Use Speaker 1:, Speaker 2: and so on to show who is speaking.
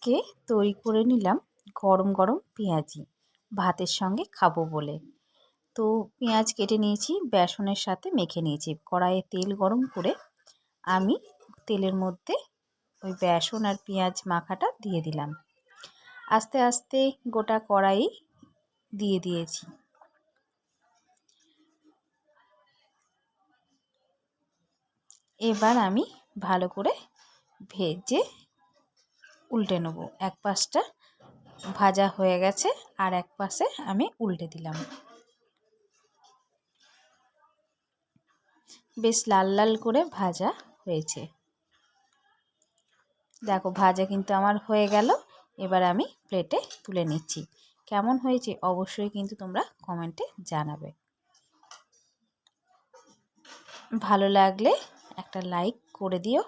Speaker 1: আজকে তৈরি করে নিলাম গরম গরম পেঁয়াজি, ভাতের সঙ্গে খাবো বলে। তো পেঁয়াজ কেটে নিয়েছি, বেসনের সাথে মেখে নিয়েছি। কড়াইয়ে তেল গরম করে আমি তেলের মধ্যে ওই বেসন আর পেঁয়াজ মাখাটা দিয়ে দিলাম। আস্তে আস্তে গোটা কড়াই দিয়ে দিয়েছি। এবার আমি ভালো করে ভেজে উল্টে নেব। এক পাশটা ভাজা হয়ে গেছে, আর এক পাশে আমি উল্টে দিলাম। বেশ লাল লাল করে ভাজা হয়েছে। দেখো ভাজা কিন্তু আমার হয়ে গেল। এবার আমি প্লেটে তুলে নিচ্ছি। কেমন হয়েছে অবশ্যই কিন্তু তোমরা কমেন্টে জানাবে। ভালো লাগলে একটা লাইক করে দিও।